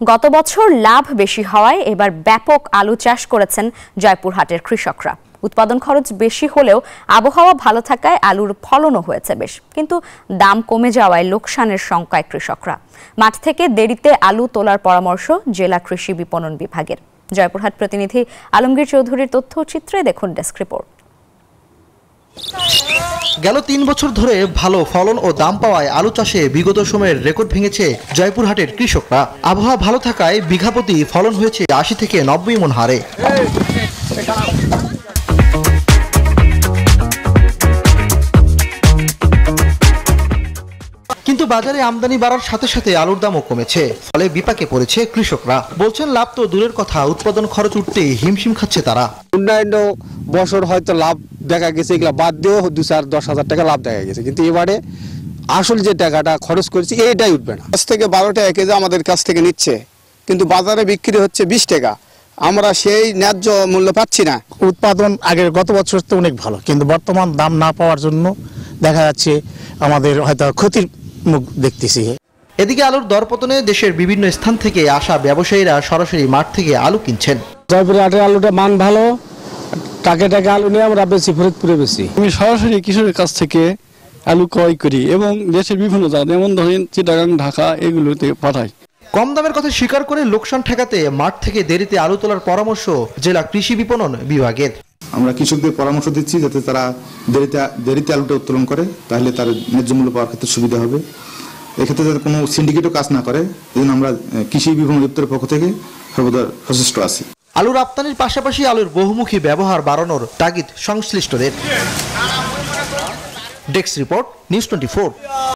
গত বছর লাভ বেশি হওয়ায় এবার ব্যাপক আলু চাষ করেছেন জয়পুরহাটের কৃষকরা। উৎপাদন খরচ বেশি হলেও আবহাওয়া ভালো থাকায় আলুর ফলনও হয়েছে বেশ, কিন্তু দাম কমে যাওয়ায় লোকসানের শঙ্কায় কৃষকরা। মাঠ থেকে দেরিতে আলু তোলার পরামর্শ জেলা কৃষি বিপণন বিভাগের। জয়পুরহাট প্রতিনিধি আলমগীর চৌধুরীর তথ্যচিত্রে দেখুন ডেস্ক রিপোর্ট। গেল ৩ বছর ধরে ভালো ফলন ও দাম পাওয়ায় আলু চাষে বিগত সময়ের রেকর্ড ভেঙেছে জয়পুরহাটের কৃষকরা। আবহাওয়া ভালো থাকায় বিঘাপ্রতি ফলন হয়েছে ৮০ থেকে ৯০ মণ হারে। কিন্তু বাজারে আমদানি বাড়ার সাথে সাথে আলুর দামও কমেছে, ফলে বিপাকে পড়েছে কৃষকরা। বলছেন লাভ তো দূরের কথা, উৎপাদন খরচ উঠতেই হিমশিম খাচ্ছে তারা। অন্যান্য বছর হয়তো লাভ দেখা গেছে, এগুলা বাদ দিয়েও ২-১০ হাজার টাকা লাভ দেখা গেছে, কিন্তু এবারে আসল যে টাকাটা খরচ করেছি এইটাই উঠবে না। 10 থেকে 12 টাকা কেজি আমাদের কাছ থেকে নিচ্ছে, কিন্তু বাজারে বিক্রি হচ্ছে 20 টাকা। আমরা সেই ন্যায্য মূল্য পাচ্ছি না। উৎপাদন আগের গত বছর তো অনেক ভালো, কিন্তু বর্তমান দাম না পাওয়ার জন্য দেখা যাচ্ছে আমাদের হয়তো ক্ষতির মুখ দেখতেছি। এদিকে আলুর দরপতনে দেশের বিভিন্ন স্থান থেকে আসা ব্যবসায়ীরা সরাসরি মাঠ থেকে আলু কিনছেন। জয়পুরহাটের আলুটা মান ভালো, টাকে আলু নিয়ে আমরা বেশি ফরিদপুরে বেশি। আমি সরাসরি কৃষকের কাছ থেকে আলু ক্রয় করি এবং দেশের বিভিন্ন জায়গা যেমন ধরেন চিটাগাং, ঢাকা এগুলোতে পাঠাই। কম দামের কথা স্বীকার করে লোকসান ঠেকাতে মাঠ থেকে দেরিতে আলু তোলার পরামর্শ জেলা কৃষি বিপণন বিভাগের। আমরা কৃষকদের পরামর্শ দিচ্ছি যাতে তারা দেরিতে আলুটা উত্তোলন করে, তাহলে তার ন্যায্য মূল্য পাওয়ার ক্ষেত্রে সুবিধা হবে। এক্ষেত্রে যাতে কোনো সিন্ডিকেটও কাজ না করে, এই জন্য আমরা কৃষি বিপণন দপ্তরের পক্ষ থেকে সর্বদা সচেষ্ট আছি। আলু রপ্তানির পাশাপাশি আলুর বহুমুখী ব্যবহার বাড়ানোর তাগিদ সংশ্লিষ্টদের। Desk report, news 24।